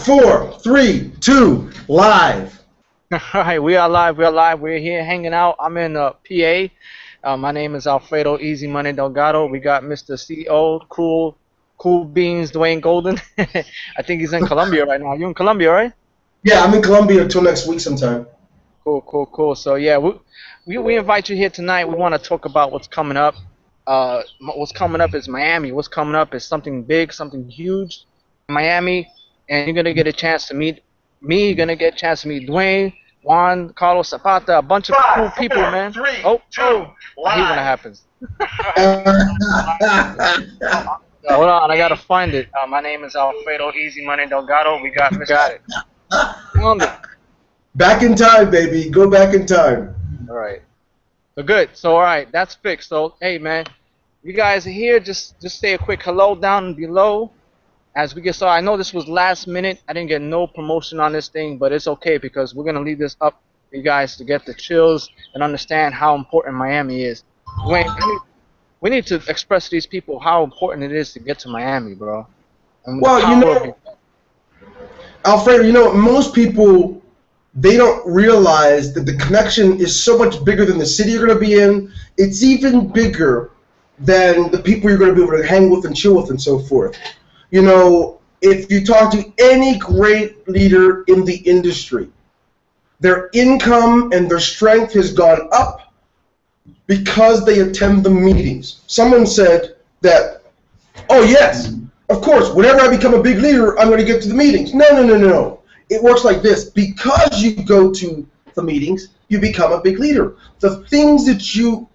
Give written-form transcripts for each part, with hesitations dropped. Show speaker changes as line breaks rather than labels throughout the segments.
4, 3, 2, live.
All right, we are live. We are live. We're here hanging out. I'm in PA. My name is Alfredo Easy Money Delgado. We got Mr. CEO, Cool Beans, Dwayne Golden. I think he's in Colombia right now. You in Colombia, right?
Yeah, I'm in Colombia until next week sometime.
Cool. So yeah, we invite you here tonight. We want to talk about what's coming up. What's coming up is Miami. What's coming up is something big, something huge, Miami, and you're gonna get a chance to meet me. You're gonna get a chance to meet Dwayne, Juan, Carlos Zapata, a bunch of cool people, man. I hate when it happens. Hold on, I gotta find it. My name is Alfredo Easy Money Delgado. We got it.
Back in time, baby. Go back in time.
All right. So good. So all right, that's fixed. So hey, man, you guys are here. Just say a quick hello down below as we get started. I know this was last minute. I didn't get no promotion on this thing, but it's okay because we're gonna leave this up for you guys to get the chills and understand how important Miami is. Dwayne, we need to express to these people how important it is to get to Miami, bro. And
well, you know, Alfredo, most people, they don't realize that the connection is so much bigger than the city you're going to be in. It's even bigger than the people you're going to be able to hang with and chill with and so forth. You know, if you talk to any great leader in the industry, their income and their strength has gone up because they attend the meetings. Someone said that, oh yes, of course, whenever I become a big leader, I'm going to get to the meetings. No. It works like this. Because you go to the meetings, you become a big leader. The things that you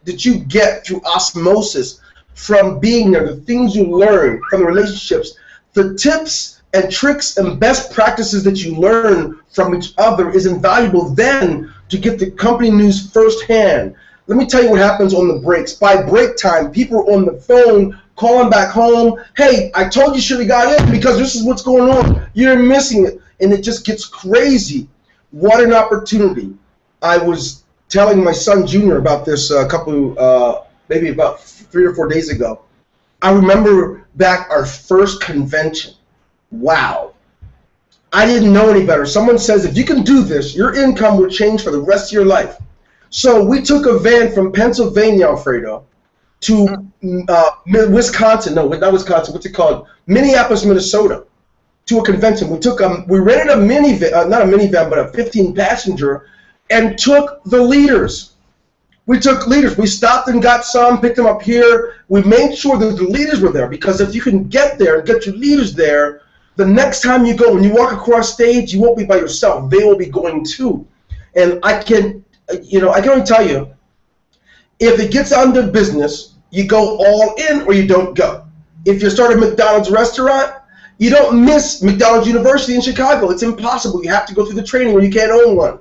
get through osmosis from being there, the things you learn from the relationships, the tips and tricks and best practices that you learn from each other is invaluable then to get the company news firsthand. Let me tell you what happens on the breaks. By break time, people are on the phone calling back home. Hey, I told you should have got in because this is what's going on. You're missing it. And it just gets crazy. What an opportunity. I was telling my son Junior about this maybe about 3 or 4 days ago. I remember back our first convention. Wow. I didn't know any better. Someone says if you can do this, your income will change for the rest of your life. So we took a van from Pennsylvania, Alfredo, to Wisconsin. No, not Wisconsin. What's it called? Minneapolis, Minnesota. To a convention. We rented a minivan, not a minivan, but a 15-passenger, and took the leaders. We took leaders. We stopped and got some, picked them up here. We made sure that the leaders were there because if you can get there and get your leaders there, the next time you go, when you walk across stage, you won't be by yourself. They will be going too. And I can only tell you, if it gets under business, you go all in or you don't go. If you start a McDonald's restaurant, you don't miss McDonald's University in Chicago. It's impossible. You have to go through the training or you can't own one.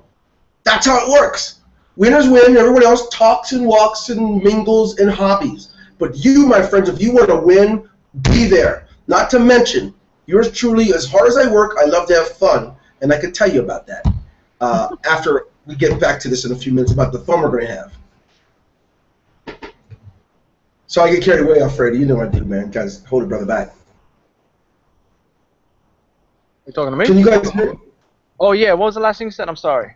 That's how it works. Winners win. Everyone else talks and walks and mingles and hobbies. But you, my friends, if you want to win, be there. Not to mention, yours truly, as hard as I work, I love to have fun. And I can tell you about that after we get back to this in a few minutes about the fun we're going to have. So I get carried away, Alfredo. You know what I do, man. Guys, hold it, brother, back.
You talking to me?
Can you guys hear me?
Oh yeah, what was the last thing you said? I'm sorry.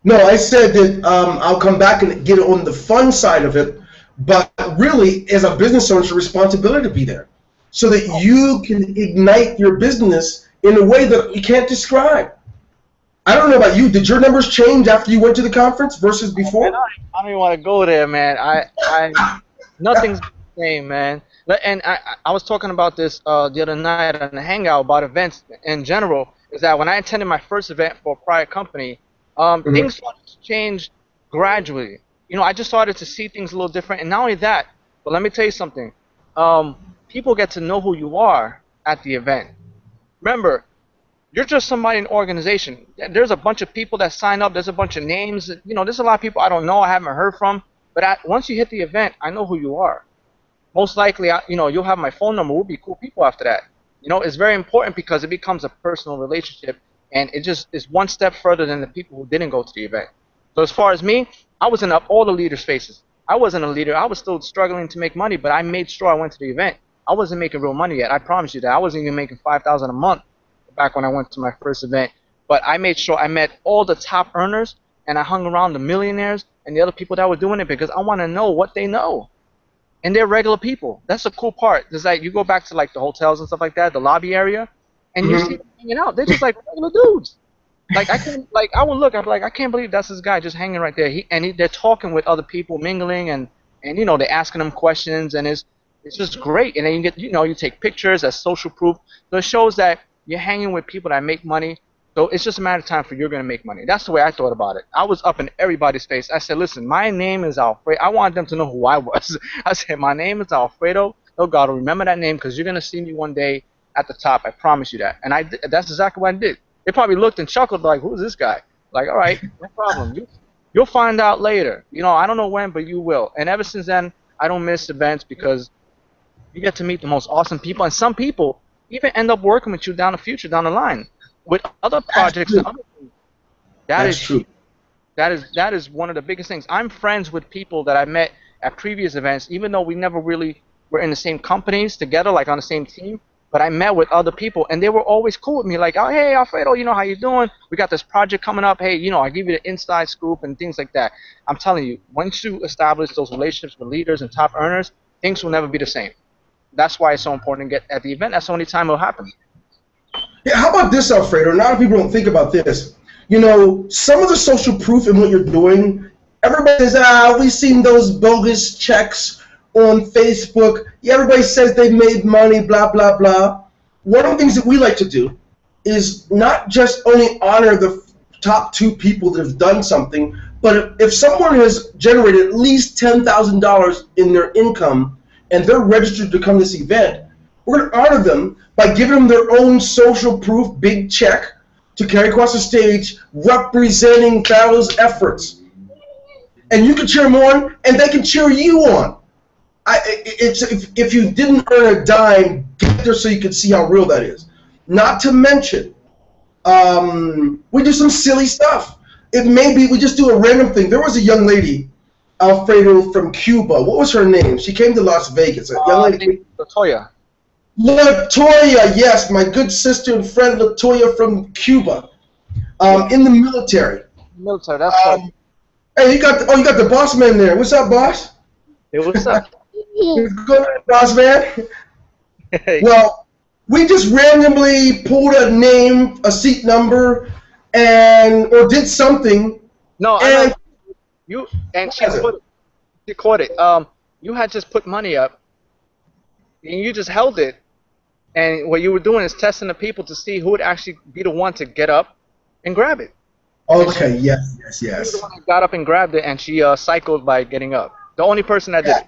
No, I said that I'll come back and get on the fun side of it, but really, as a business owner, it's your responsibility to be there so that you can ignite your business in a way that you can't describe. I don't know about you. Did your numbers change after you went to the conference versus before?
Man, I don't even want to go there, man. Nothing's the same, man. And I was talking about this the other night on the Hangout about events in general, is that when I attended my first event for a private company, things started to change gradually. You know, I just started to see things a little different. And not only that, but let me tell you something. People get to know who you are at the event. Remember, you're just somebody in an organization. There's a bunch of people that sign up. There's a bunch of names. You know, there's a lot of people I don't know, I haven't heard from. But once you hit the event, I know who you are. Most likely, you'll have my phone number. We'll be cool people after that. You know, it's very important because it becomes a personal relationship, and it just is one step further than the people who didn't go to the event. So as far as me, I was in all the leaders' faces. I wasn't a leader. I was still struggling to make money, but I made sure I went to the event. I wasn't making real money yet. I promise you that. I wasn't even making $5,000 a month. back when I went to my first event. But I made sure I met all the top earners, and I hung around the millionaires and the other people that were doing it because I want to know what they know. And they're regular people. That's the cool part. It's like you go back to like the hotels and stuff like that, the lobby area, and you see them hanging out. They're just like regular dudes. Like I would look, I'd be like, I can't believe that's this guy just hanging right there. They're talking with other people, mingling, and you know they're asking them questions, and it's just great. And then you take pictures as social proof. So it shows that you're hanging with people that make money. So it's just a matter of time for you're going to make money. That's the way I thought about it. I was up in everybody's face. I said, listen, my name is Alfredo. I wanted them to know who I was. I said, my name is Alfredo Delgado. Remember that name because you're going to see me one day at the top. I promise you that. And that's exactly what I did. They probably looked and chuckled like, who's this guy? Like, all right, no problem. You'll find out later. You know, I don't know when, but you will. And ever since then, I don't miss events because you get to meet the most awesome people. And some people even end up working with you down the line. With other projects and other things. That's true. That is one of the biggest things. I'm friends with people that I met at previous events, even though we never really were in the same companies together, like on the same team. But I met with other people, and they were always cool with me. Like, oh, hey, Alfredo, you know how you doing? We got this project coming up. Hey, you know, I give you the inside scoop and things like that. I'm telling you, once you establish those relationships with leaders and top earners, things will never be the same. That's why it's so important to get at the event. That's the only time it'll happen.
Yeah, how about this, Alfredo? A lot of people don't think about this. You know, some of the social proof in what you're doing, everybody says, we've seen those bogus checks on Facebook. Yeah, everybody says they made money, blah, blah, blah. One of the things that we like to do is not just only honor the top 2 people that have done something, but if someone has generated at least $10,000 in their income and they're registered to come to this event, we're going to honor them by giving them their own social proof big check to carry across the stage representing those efforts. And you can cheer them on, and they can cheer you on. If you didn't earn a dime, get there so you can see how real that is. Not to mention, we do some silly stuff. It may be we just do a random thing. There was a young lady, Alfredo, from Cuba. What was her name? She came to Las Vegas. A young lady.
Latoya.
Latoya, yes, my good sister and friend Latoya from Cuba, in the military.
Military, that's fine.
Hey, you got the boss man there. What's up, boss?
Hey, what's up?
Good, boss man. Hey. Well, we just randomly pulled a name, a seat number, or did something.
No, I know. She caught it. You had just put money up, and you just held it. And what you were doing is testing the people to see who would actually be the one to get up and grab it.
Okay, yes.
She was the one who got up and grabbed it, and she cycled by getting up. The only person that did it.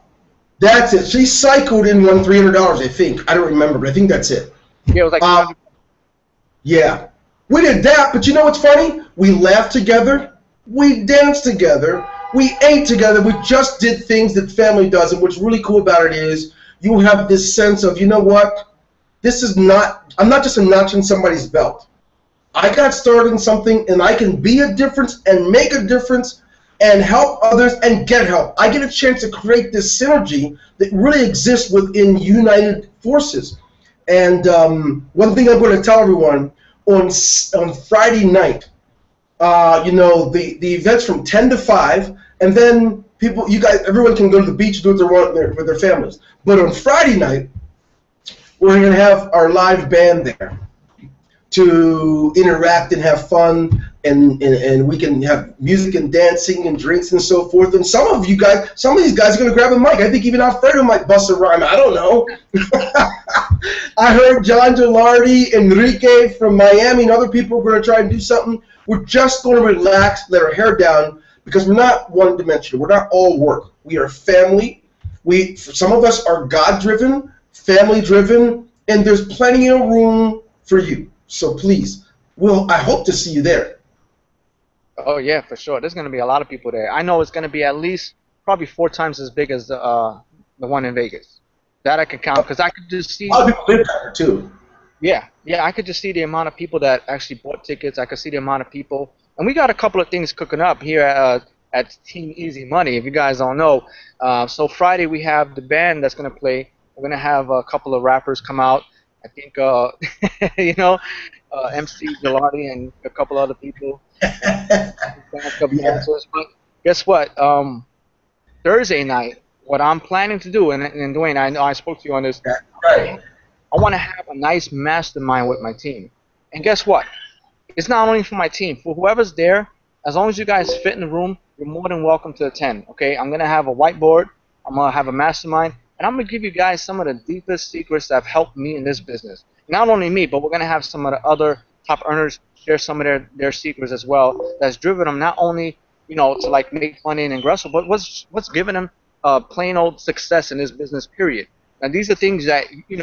That's it. She cycled and won $300, I think. I don't remember, but I think that's it.
Yeah, it was like
yeah. We did that, but you know what's funny? We laughed together. We danced together. We ate together. We just did things that family does, and what's really cool about it is you have this sense of, you know what? I'm not just a notch in somebody's belt. I got started in something, and I can be a difference and make a difference and help others and get help. I get a chance to create this synergy that really exists within United Forces. And one thing I'm going to tell everyone, on Friday night, the event's from 10 to 5, and then everyone can go to the beach and do what they want with their families. But on Friday night, we're going to have our live band there to interact and have fun, and we can have music and dancing and drinks and so forth. And some of these guys are going to grab a mic. I think even Alfredo might bust a rhyme. I don't know. I heard John Gilardi, Enrique from Miami, and other people are going to try and do something. We're just going to relax, let our hair down, because we're not one-dimensional. We're not all work. We are family. Some of us are God-driven, family-driven, and there's plenty of room for you. So please, I hope to see you there.
Oh yeah, for sure. There's going to be a lot of people there. I know it's going to be at least probably 4 times as big as the one in Vegas. That I can count, because I could just see.
A lot of people live there too.
Yeah, I could just see the amount of people that actually bought tickets. I could see the amount of people, and we got a couple of things cooking up here at Team Easy Money. If you guys don't know, so Friday we have the band that's going to play. We're going to have a couple of rappers come out. I think, MC Gelati and a couple other people, and backup dancers. But guess what? Thursday night, what I'm planning to do, and Dwayne, I know I spoke to you on this.
That's right.
I want to have a nice mastermind with my team. And guess what? It's not only for my team. For whoever's there, as long as you guys fit in the room, you're more than welcome to attend. Okay? I'm going to have a whiteboard. I'm going to have a mastermind. And I'm going to give you guys some of the deepest secrets that have helped me in this business. Not only me, but we're going to have some of the other top earners share some of their secrets as well. That's driven them not only, to like make money in Ingreso, but what's given them plain old success in this business, period. And these are things that, you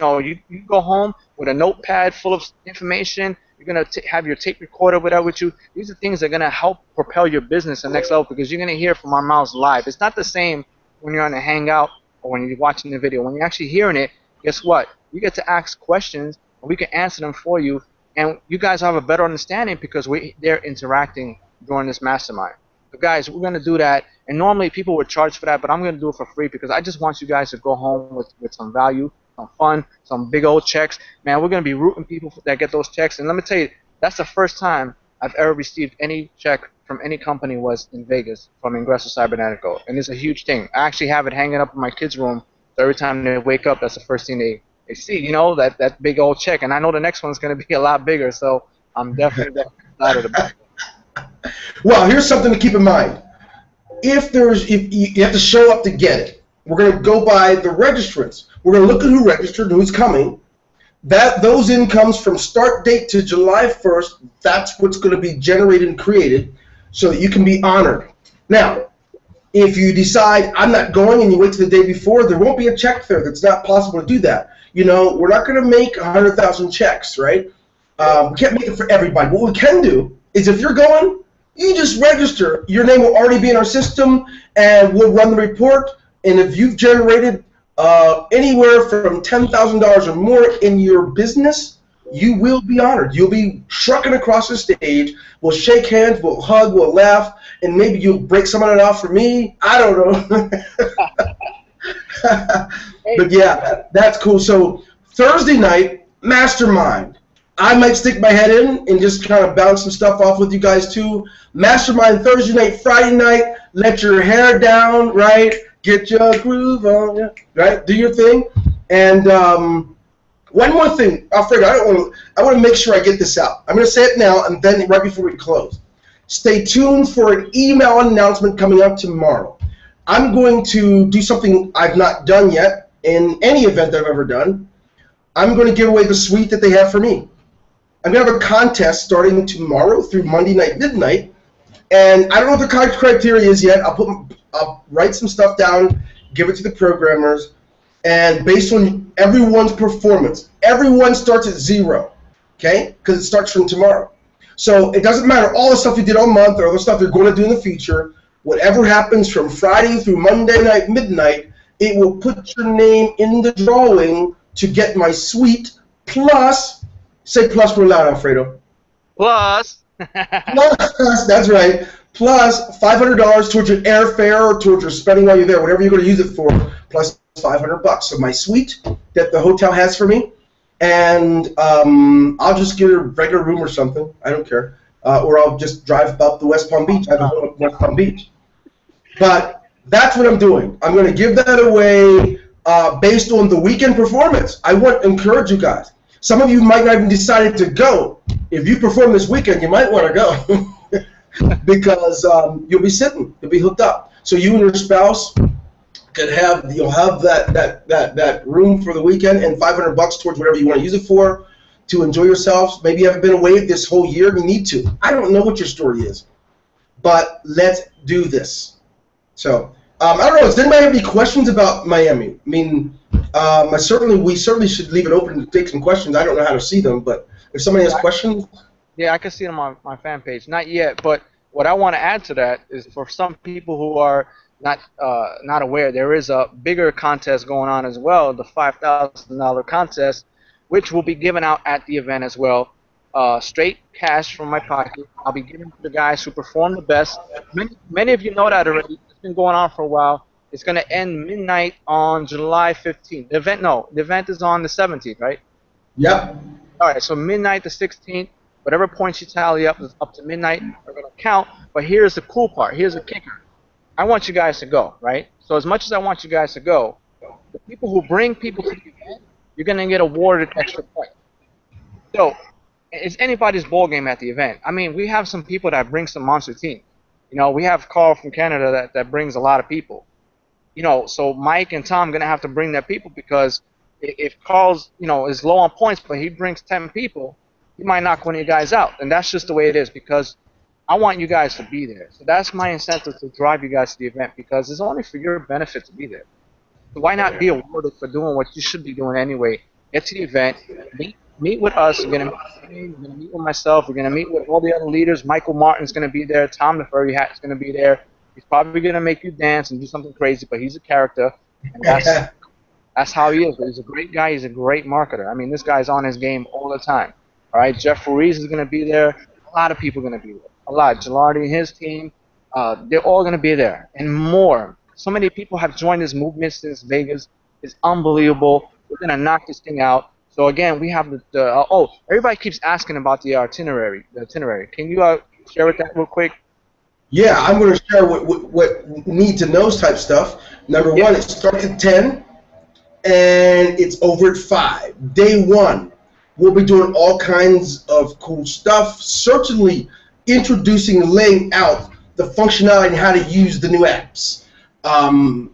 go home with a notepad full of information. You're going to have your tape recorder with you. These are things that are going to help propel your business to the next level because you're going to hear from our mouths live. It's not the same when you're on a hangout or when you're watching the video. When you're actually hearing it, guess what? You get to ask questions, and we can answer them for you. And you guys have a better understanding because they're interacting during this mastermind. So guys, we're going to do that. And normally people would charge for that, but I'm going to do it for free because I just want you guys to go home with some value, some fun, some big old checks. Man, we're going to be rooting people that get those checks. And let me tell you, that's the first time I've ever received any check from any company was in Vegas from Ingreso Cybernetico. And it's a huge thing. I actually have it hanging up in my kids' room. So every time they wake up, that's the first thing they see, that big old check. And I know the next one's going to be a lot bigger. So I'm definitely excited about it.
Well, here's something to keep in mind. If you have to show up to get it, we're going to go by the registrants. We're going to look at who registered and who's coming. Those incomes from start date to July 1st, that's what's going to be generated and created so that you can be honored. Now, if you decide I'm not going and you wait till the day before, there won't be a check there. That's not possible to do that. We're not going to make 100,000 checks, right? We can't make it for everybody. What we can do is if you're going, you just register. Your name will already be in our system, and we'll run the report. And if you've generated anywhere from $10,000 or more in your business, you will be honored. You'll be trucking across the stage. We'll shake hands, we'll hug, we'll laugh, and maybe you'll break some of it off for me. I don't know. But yeah, that's cool. So Thursday night, Mastermind. I might stick my head in and just kind of bounce some stuff off with you guys too. Mastermind Thursday night, Friday night, let your hair down, right? Get your groove on, right? Do your thing. And one more thing, Alfredo, I want to make sure I get this out. I'm going to say it now and then right before we close. Stay tuned for an email announcement coming up tomorrow. I'm going to do something I've not done yet in any event I've ever done. I'm going to give away the suite that they have for me. I'm going to have a contest starting tomorrow through Monday night midnight, and I don't know what the criteria is yet. I'll write some stuff down, give it to the programmers, and based on everyone's performance, everyone starts at 0, okay? Because it starts from tomorrow. So it doesn't matter all the stuff you did all month or all the stuff you're going to do in the future. Whatever happens from Friday through Monday night midnight, it will put your name in the drawing to get my suite plus. Say plus real loud, Alfredo.
Plus.
Plus, that's right. Plus $500 towards your airfare or towards your spending while you're there, whatever you're going to use it for, plus $500. So my suite that the hotel has for me, and I'll just get a regular room or something. I don't care. Or I'll just drive up to West Palm Beach. I don't know West Palm Beach. But that's what I'm doing. I'm going to give that away based on the weekend performance. I want to encourage you guys. Some of you might not even decided to go. If you perform this weekend, you might want to go because you'll be sitting, you'll be hooked up. So you and your spouse you'll have that room for the weekend and $500 towards whatever you want to use it for to enjoy yourselves. Maybe you haven't been away this whole year. You need to. I don't know what your story is, but let's do this. So I don't know. Does anybody have any questions about Miami? I mean. We certainly should leave it open to take some questions. I don't know how to see them, but if somebody has questions.
Yeah, I can see them on my fan page. Not yet, but what I want to add to that is for some people who are not aware, there is a bigger contest going on as well, the $5,000 contest, which will be given out at the event as well. Straight cash from my pocket. I'll be giving to the guys who perform the best. Many of you know that already. It's been going on for a while. It's going to end midnight on July 15th. The event is on the 17th, right?
Yep.
All right, so midnight the 16th, whatever points you tally up to midnight are going to count. But here's the cool part. Here's the kicker. I want you guys to go, right? So as much as I want you guys to go, the people who bring people to the event, you're going to get awarded extra points. So it's anybody's ball game at the event. I mean, we have some people that bring some monster teams. You know, we have Carl from Canada that brings a lot of people. You know, so Mike and Tom are going to have to bring their people because if Carl's, you know, is low on points, but he brings 10 people, he might knock one of you guys out. And that's just the way it is because I want you guys to be there. So that's my incentive to drive you guys to the event because it's only for your benefit to be there. So why not be awarded for doing what you should be doing anyway? Get to the event, meet with us. You're going to meet with myself. You're going to meet with all the other leaders. Michael Martin's going to be there. Tom the Furry Hat is going to be there. He's probably going to make you dance and do something crazy, but he's a character. And that's how he is. But he's a great guy. He's a great marketer. I mean, this guy's on his game all the time. All right, Jeff Ruiz is going to be there. A lot of people are going to be there. A lot. Gilardi and his team, they're all going to be there. And more. So many people have joined this movement since Vegas. It's unbelievable. We're going to knock this thing out. So, again, we have everybody keeps asking about the itinerary. Can you share with that real quick?
Yeah, I'm going to share what need to know type stuff. Number one, it starts at 10, and it's over at 5. Day 1, we'll be doing all kinds of cool stuff, certainly introducing and laying out the functionality and how to use the new apps,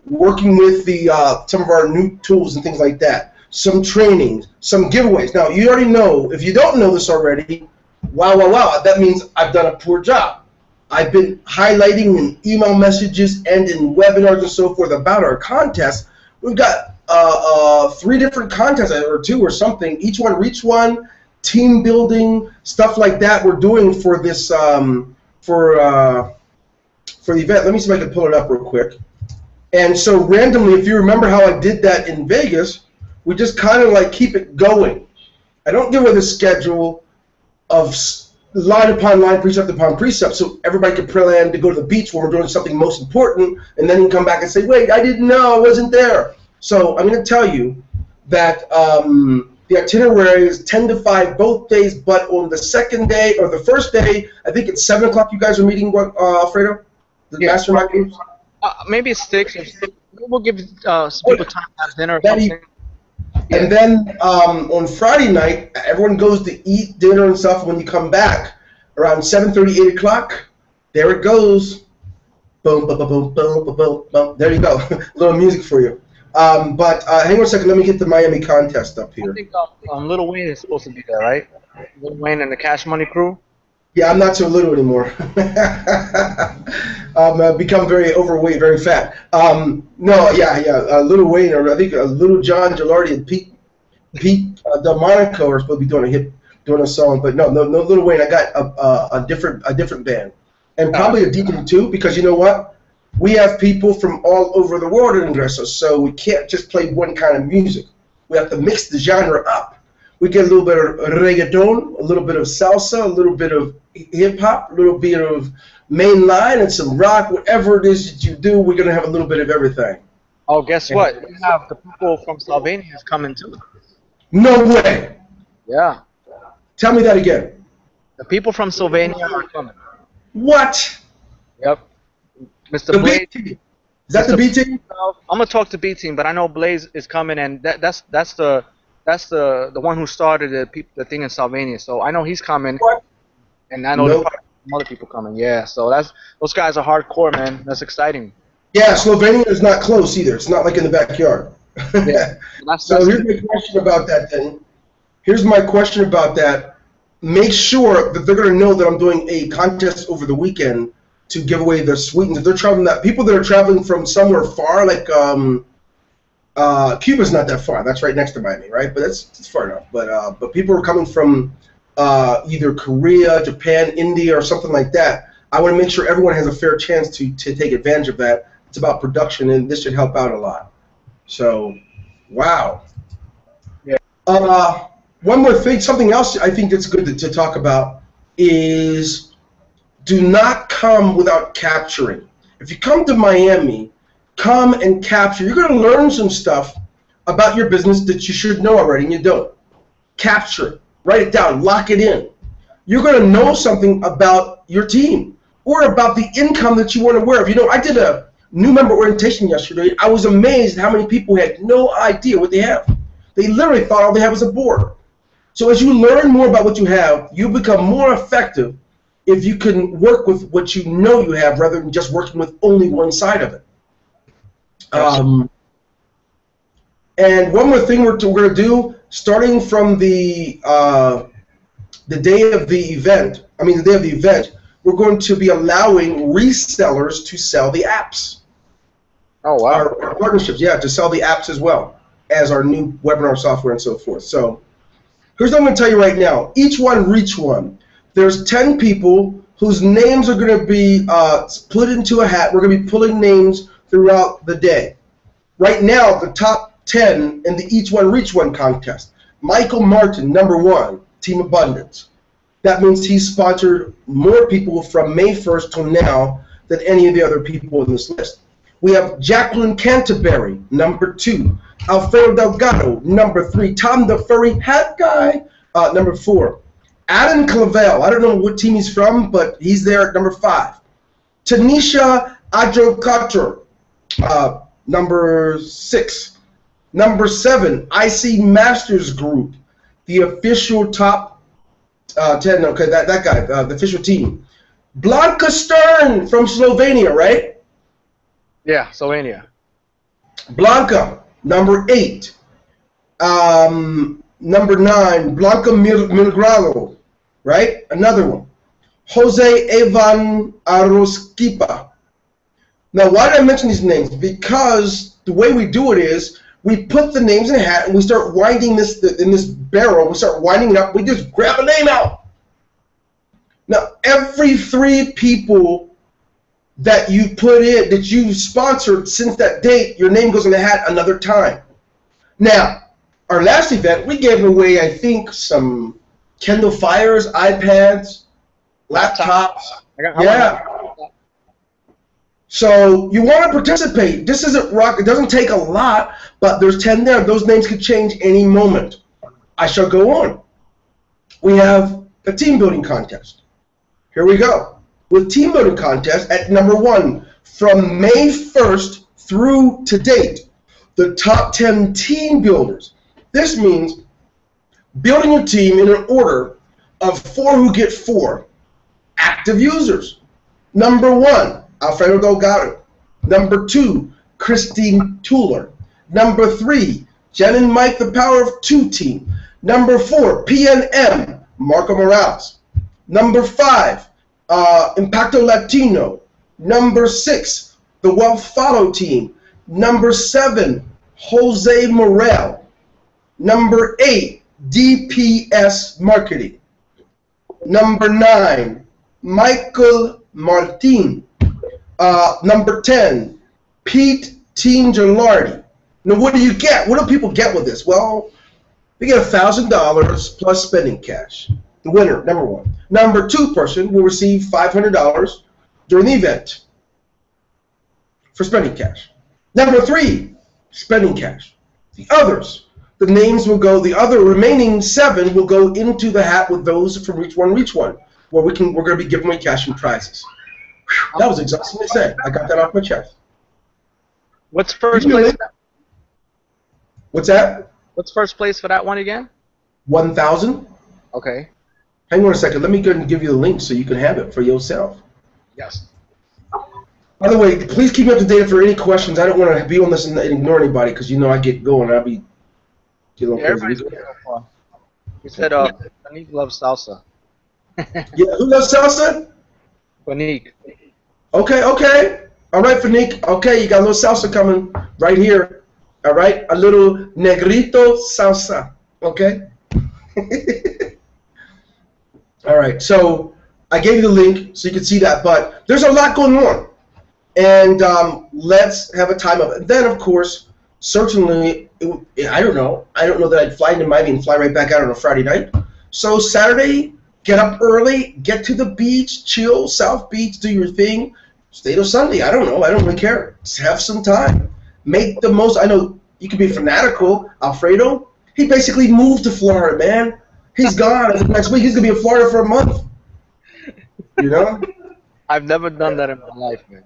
working with some of our new tools and things like that, some trainings, some giveaways. Now, you already know, if you don't know this already, wow, that means I've done a poor job. I've been highlighting in email messages and in webinars and so forth about our contest. We've got 3 different contests, or 2 or something. Each one, reach one, team building, stuff like that. We're doing for this for the event. Let me see if I can pull it up real quick. And so randomly, if you remember how I did that in Vegas, we just kind of like keep it going. I don't give away the schedule of line upon line, precept upon precept, so everybody can plan to go to the beach when we're doing something most important, and then you can come back and say, wait, I didn't know, I wasn't there. So I'm going to tell you that the itinerary is 10 to 5 both days, but on the second day, or the first day, I think it's 7 o'clock you guys are meeting, Alfredo? The Mastermind groups?
Maybe it's 6. We'll give some people time to have dinner or something.
And then on Friday night, everyone goes to eat dinner and stuff. When you come back around 7:30, 8 o'clock, there it goes. Boom, boom, boom, boom, boom, boom, boom. There you go. A little music for you. But hang on a second. Let me get the Miami contest up here.
I think Lil Wayne is supposed to be there, right? Lil Wayne and the Cash Money crew?
Yeah, I'm not so little anymore. I've become very overweight, very fat. Lil Wayne, or I think Little John Gilardi and Pete Delmonico are supposed to be doing a song, but no Lil Wayne. I got a different band, and probably a deacon too, because you know what? We have people from all over the world in Ingreso, so we can't just play one kind of music. We have to mix the genre up. We get a little bit of reggaeton, a little bit of salsa, a little bit of hip-hop, a little bit of mainline, and some rock. Whatever it is that you do, we're going to have a little bit of everything.
Oh, guess what? We have the people from Slovenia coming too.
No way.
Yeah.
Tell me that again.
The people from Slovenia are coming.
What?
Yep. Mr.
The
Blaze.
B team. Is that the B team?
I'm going to talk to B team, but I know Blaze is coming, and that's the one who started the thing in Slovenia. So I know he's coming.
What?
And I know there's some other people coming. Yeah, so those guys are hardcore, man. That's exciting.
Yeah, Slovenia is not close either. It's not like in the backyard.
Yeah.
So here's my question about that then. Here's my question about that. Make sure that they're going to know that I'm doing a contest over the weekend to give away the sweetens. If they're traveling, people that are traveling from somewhere far, like Cuba's not that far. That's right next to Miami, right? But it's far enough. But people are coming from either Korea, Japan, India, or something like that. I want to make sure everyone has a fair chance to take advantage of that. It's about production, and this should help out a lot. So, wow.
Yeah.
One more thing, something else I think that's good to talk about is do not come without capturing. If you come to Miami, come and capture. You're going to learn some stuff about your business that you should know already, and you don't. Capture it. Write it down. Lock it in. You're going to know something about your team or about the income that you weren't aware of. You know, I did a new member orientation yesterday. I was amazed at how many people had no idea what they have. They literally thought all they had was a board. So as you learn more about what you have, you become more effective if you can work with what you know you have rather than just working with only one side of it. And one more thing we're going to do, starting from the day of the event, we're going to be allowing resellers to sell the apps.
Oh, wow.
Our partnerships, yeah, to sell the apps as well as our new webinar software and so forth. So here's what I'm going to tell you right now. Each one, reach one. There's 10 people whose names are going to be put into a hat. We're going to be pulling names throughout the day. Right now, the top 10 in the Each One, Reach One contest. Michael Martin, number 1, Team Abundance. That means he sponsored more people from May 1st till now than any of the other people in this list. We have Jacqueline Canterbury, number 2. Alfredo Delgado, number 3. Tom the Furry Hat Guy, number 4. Adam Clavel, I don't know what team he's from, but he's there at number 5. Tanisha Adrokator, number 6. Number 7, IC Masters Group, the official top 10, okay, that guy, the official team. Blanca Stern from Slovenia, right?
Yeah, Slovenia.
Blanca, number 8. Number 9, Blanca Milgrado, right? Another one. Jose Evan Aroskipa. Now, why did I mention these names? Because the way we do it is we put the names in a hat and we start winding this in this barrel. We start winding it up. We just grab a name out. Now, every 3 people that you put in, that you sponsored since that date, your name goes in the hat another time. Now, our last event, we gave away, I think, some Kindle Fires, iPads, laptops. Yeah. So you want to participate. This isn't rock. It doesn't take a lot, but there's 10 there. Those names could change any moment. I shall go on. We have a team building contest. Here we go. With team building contest at number 1, from May 1st through to date, the top 10 team builders. This means building your team in an order of 4 who get 4 active users. Number 1, Alfredo Delgado. Number 2, Christine Tuller. Number 3, Jen and Mike, the Power of 2 team. Number 4, PNM, Marco Morales. Number 5, Impacto Latino. Number 6, the Wealth Follow team. Number 7, Jose Morel. Number 8, DPS Marketing. Number 9, Michael Martin. Number 10, Pete Tingelardi. Now, what do you get? What do people get with this? Well, they get $1,000 plus spending cash. The winner, number 1. Number 2 person will receive $500 during the event for spending cash. Number 3, spending cash. The others, the names will go, the other remaining 7 will go into the hat with those from Reach One, where we're going to be giving away cash and prizes. Whew, that was exhausting to say. I got that off my chest.
What's first place?
What's that?
What's first place for that one again?
1,000.
Okay.
Hang on a second. Let me go and give you the link so you can have it for yourself.
Yes.
By the way, please keep me up to date for any questions. I don't want to be on this and ignore anybody because you know I get going. I'll be getting crazy.
He said, Fanique loves salsa.
Yeah, who loves salsa?
Fanique.
Okay. All right, Fanique. Okay, you got a little salsa coming right here. All right, a little negrito salsa. Okay. All right, so I gave you the link so you can see that, but there's a lot going on, and let's have a time of it. Then, of course, certainly, I don't know that I'd fly into Miami and fly right back out on a Friday night. So Saturday, get up early, get to the beach, chill, South Beach, do your thing. Stay till Sunday. I don't know. I don't really care. Just have some time. Make the most. I know you can be fanatical. Alfredo, he basically moved to Florida, man. He's gone. Next week he's gonna be in Florida for a month. You know?
I've never done that in my life, man.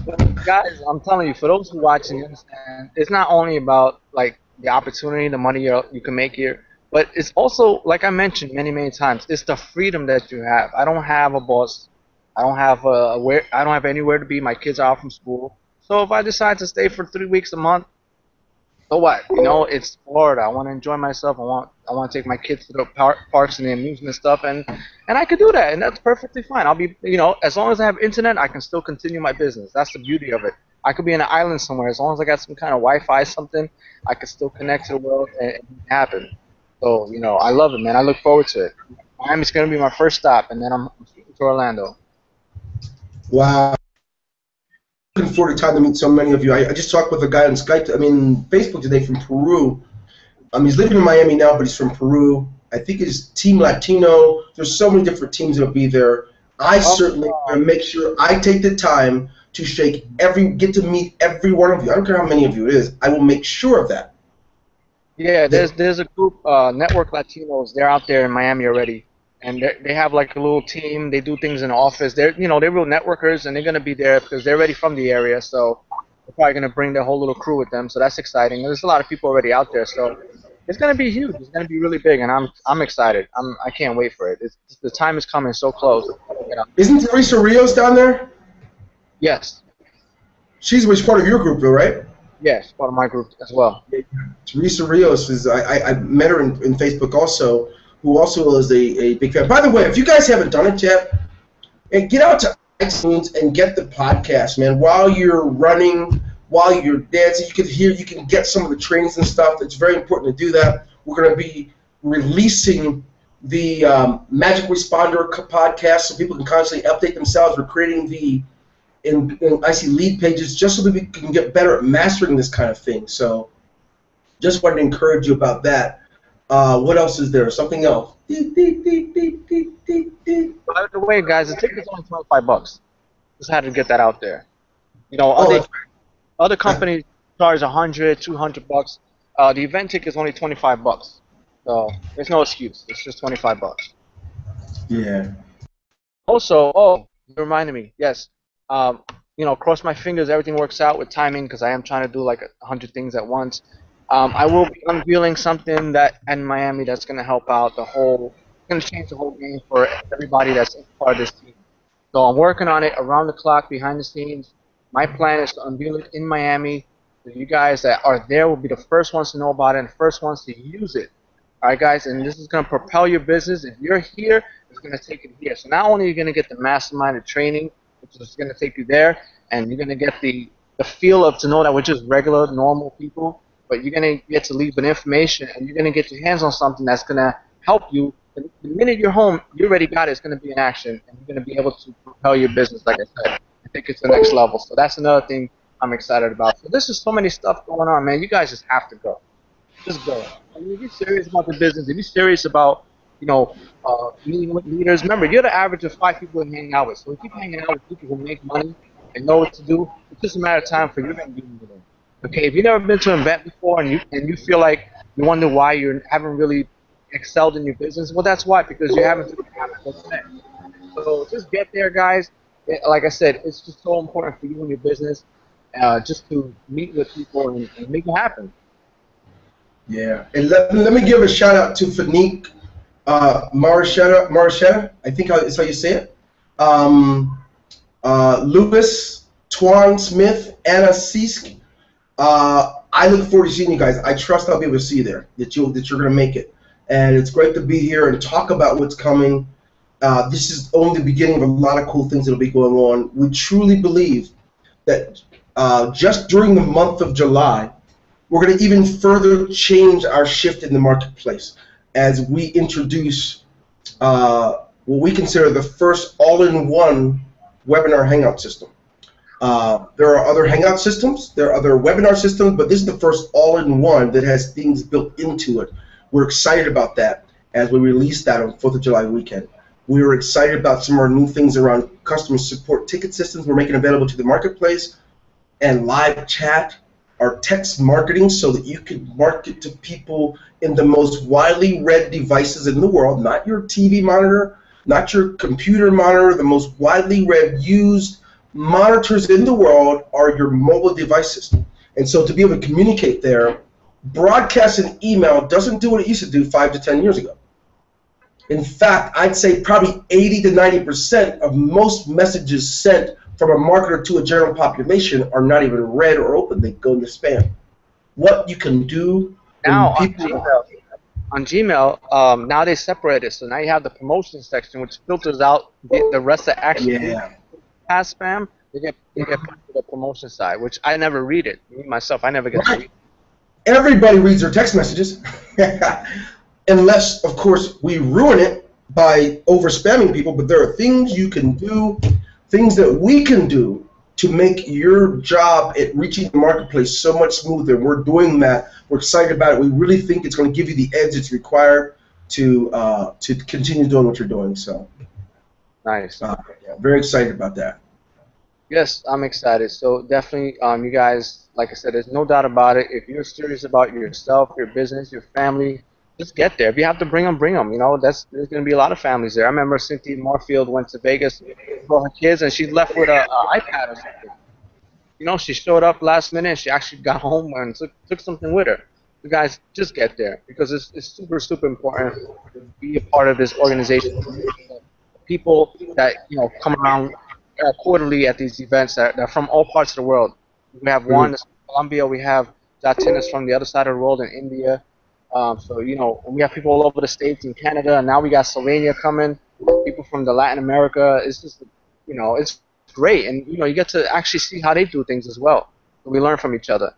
But guys, I'm telling you, for those who watch and understand, it's not only about like the opportunity, the money you can make here, but it's also, like I mentioned many, many times, it's the freedom that you have. I don't have a boss. I don't have I don't have anywhere to be. My kids are out from school. So if I decide to stay for 3 weeks a month, so what? You know, it's Florida. I want to enjoy myself. I want to take my kids to the parks and the amusement stuff, and I could do that, and that's perfectly fine. I'll be, you know, as long as I have internet, I can still continue my business. That's the beauty of it. I could be in an island somewhere. As long as I got some kind of Wi-Fi, something, I can still connect to the world and it can happen. So, you know, I love it, man. I look forward to it. Miami's gonna be my first stop, and then I'm shooting to Orlando.
Wow. Looking forward to time to meet so many of you. I just talked with a guy on Skype, Facebook today from Peru. He's living in Miami now, but he's from Peru. I think it's Team Latino. There's so many different teams that'll be there. I certainly want to make sure I take the time to get to meet every one of you. I don't care how many of you it is. I will make sure of that.
Yeah, there's a group, Network Latinos. They're out there in Miami already, and they have like a little team. They do things in the office. They're real networkers, and they're gonna be there because they're already from the area. So they're probably gonna bring their whole little crew with them. So that's exciting. There's a lot of people already out there. So it's gonna be huge. It's gonna be really big, and I'm excited. I can't wait for it. The time is coming so close.
Isn't Teresa Rios down there?
Yes.
She's part of your group, though, right?
Yes, part of my group as well.
Teresa Rios is. I met her in Facebook also, who also is a big fan. By the way, if you guys haven't done it yet, and get out to iTunes and get the podcast, man. While you're running, while you're dancing, you can get some of the trainings and stuff. It's very important to do that. We're going to be releasing the Magic Responder podcast so people can constantly update themselves. We're creating I see lead pages just so that we can get better at mastering this kind of thing. So just wanted to encourage you about that. What else is there? Something else?
By the way, guys, the ticket's only $25. Just had to get that out there. You know, other companies charge $100, $200. The event ticket is only $25. So there's no excuse. It's just $25.
Yeah.
Also, you reminded me. Yes. Cross my fingers, everything works out with timing because I am trying to do like 100 things at once. I will be unveiling something that in Miami that's going to help out going to change the whole game for everybody that's part of this team. So I'm working on it around the clock, behind the scenes. My plan is to unveil it in Miami. So you guys that are there will be the first ones to know about it and the first ones to use it. All right, guys, and this is going to propel your business. If you're here, it's going to take it here. So not only are you going to get the Mastermind training, which is going to take you there, and you're going to get the feel of to know that we're just regular, normal people, but you're going to get to leave with information, and you're going to get your hands on something that's going to help you. The minute you're home, you already got it. It's going to be in action, and you're going to be able to propel your business, like I said. I think it's the next level. So that's another thing I'm excited about. So there's just so many stuff going on, man. You guys just have to go. Just go. I mean, if you're serious about the business, if you're serious about meeting with leaders. Remember, you're the average of 5 people you hang out with. So if you keep hanging out with people who make money and know what to do, it's just a matter of time for you to be with them. Okay, if you've never been to an event before and you feel like you wonder why you haven't really excelled in your business, well, that's why, because you haven't done what's next. So just get there, guys. Like I said, it's just so important for you and your business just to meet with people and make it happen.
Yeah, and let me give a shout out to Fanique Marchetta, I think that's how you say it. Lewis, Twan Smith, Anna Sisk. I look forward to seeing you guys. I trust I'll be able to see you there, that you're going to make it. And it's great to be here and talk about what's coming. This is only the beginning of a lot of cool things that will be going on. We truly believe that just during the month of July, we're going to even further change our shift in the marketplace as we introduce what we consider the first all-in-one webinar hangout system. There are other hangout systems, there are other webinar systems, but this is the first all-in-one that has things built into it. We're excited about that as we release that on 4th of July weekend. We are excited about some of our new things around customer support ticket systems we're making available to the marketplace, and live chat, our text marketing, so that you can market to people in the most widely read devices in the world, not your TV monitor, not your computer monitor, the most widely read, used monitors in the world are your mobile devices. And so to be able to communicate there, broadcast and email doesn't do what it used to do 5 to 10 years ago. In fact, I'd say probably 80 to 90% of most messages sent from a marketer to a general population are not even read or open. They go into spam. What you can do
now on Gmail, now they separate it. So now you have the promotion section, which filters out the rest of actually past spam. They get put to the promotion side, which I never read it. Me myself, I never get to read it.
Everybody reads their text messages, unless, of course, we ruin it by over spamming people. But there are things you can do, things that we can do to make your job at reaching the marketplace so much smoother. We're doing that. We're excited about it. We really think it's going to give you the edge it's required to continue doing what you're doing. So,
nice.
Yeah, very excited about that.
Yes, I'm excited. So definitely, you guys, like I said, there's no doubt about it. If you're serious about yourself, your business, your family, just get there. If you have to bring them, bring them. You know, there's going to be a lot of families there. I remember Cynthia Moorfield went to Vegas for her kids, and she left with an iPad or something. You know, she showed up last minute, and she actually got home and took something with her. You guys, just get there, because it's super, super important to be a part of this organization. People that, you know, come around quarterly at these events that are from all parts of the world. We have one that's from Colombia. We have Latinas from the other side of the world in India. So, you know, we have people all over the States and Canada, and now we got Slovenia coming, people from the Latin America. It's just, you know, it's great. And, you know, you get to actually see how they do things as well. So we learn from each other.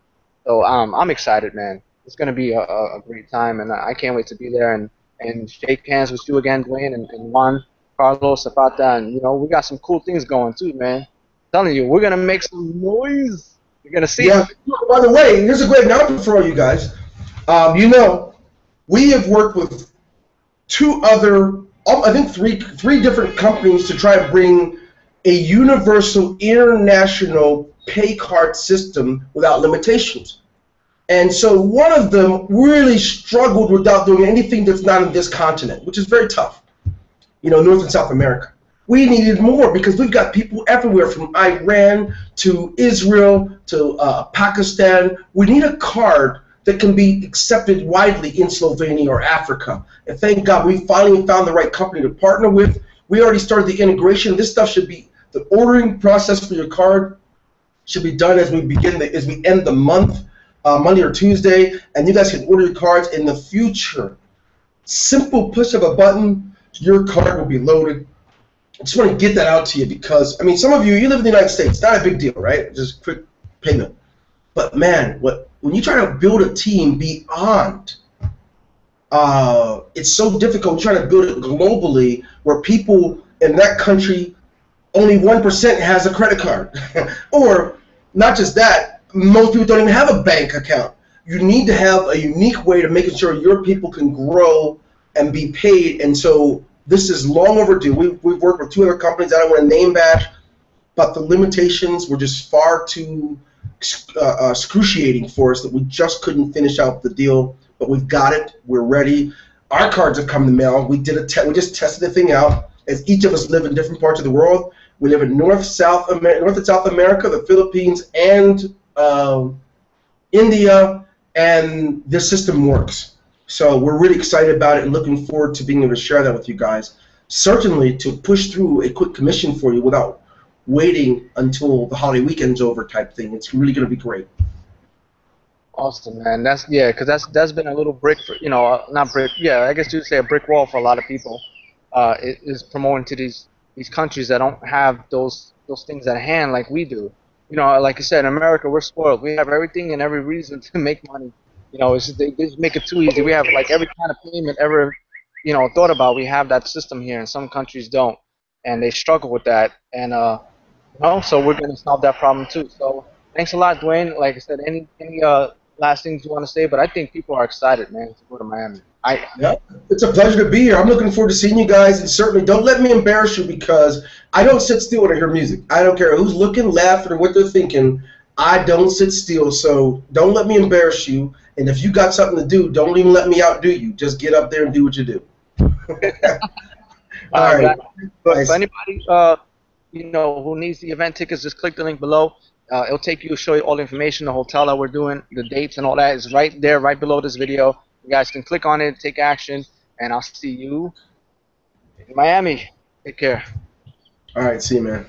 So I'm excited, man. It's going to be a great time, and I can't wait to be there and shake hands with you again, Dwayne, and Juan, Carlos, Zapata, and, you know, we got some cool things going too, man. I'm telling you, we're going to make some noise. You're going to see.
Yeah, by the way, here's a great announcement for all you guys. You know, we have worked with two other, I think three different companies to try and bring a universal international pay card system without limitations. And so one of them really struggled without doing anything that's not in this continent, which is very tough. You know, North and South America. We needed more because we've got people everywhere from Iran to Israel to Pakistan. We need a card that can be accepted widely in Slovenia or Africa. And thank God we finally found the right company to partner with. We already started the integration. This stuff should be, the ordering process for your card should be done as we end the month, Monday or Tuesday, and you guys can order your cards in the future. Simple push of a button, your card will be loaded. I just want to get that out to you because, I mean, some of you live in the United States. It's not a big deal, right? Just quick payment. But, man, when you try to build a team beyond, it's so difficult trying to build it globally where people in that country, only 1% has a credit card. Or, not just that, most people don't even have a bank account. You need to have a unique way to making sure your people can grow and be paid. And so this is long overdue. We've worked with two other companies I don't want to name back, but the limitations were just far too excruciating for us that we just couldn't finish out the deal. But we've got it. We're ready. Our cards have come in the mail. We just tested the thing out. As each of us live in different parts of the world, we live in North and South America, the Philippines, and India, and this system works. So we're really excited about it and looking forward to being able to share that with you guys. Certainly to push through a quick commission for you without waiting until the holiday weekend's over type thing. It's really going to be great.
Awesome, man. Because that's been a little brick, for, you know, not brick. Yeah, I guess you'd say a brick wall for a lot of people. It is promoting to these countries that don't have those things at hand like we do. You know, like I said, in America, we're spoiled. We have everything and every reason to make money. You know, they just make it too easy. We have like every kind of payment ever, you know, thought about. We have that system here, and some countries don't, and they struggle with that. And you know, so we're going to solve that problem too. So thanks a lot, Dwayne. Like I said, any last things you want to say? But I think people are excited, man, to go to Miami.
Yeah, it's a pleasure to be here. I'm looking forward to seeing you guys, and certainly don't let me embarrass you because I don't sit still when I hear music. I don't care who's looking, laughing, or what they're thinking. I don't sit still, so don't let me embarrass you. And if you got something to do, don't even let me outdo you. Just get up there and do what you do.
All
All
right,
right.
guys. For
Nice.
anybody who needs the event tickets, just click the link below. It'll take you, show you all the information, the hotel that we're doing, the dates, and all that is right there, right below this video. You guys can click on it, take action, and I'll see you in Miami. Take care.
All right. See you, man.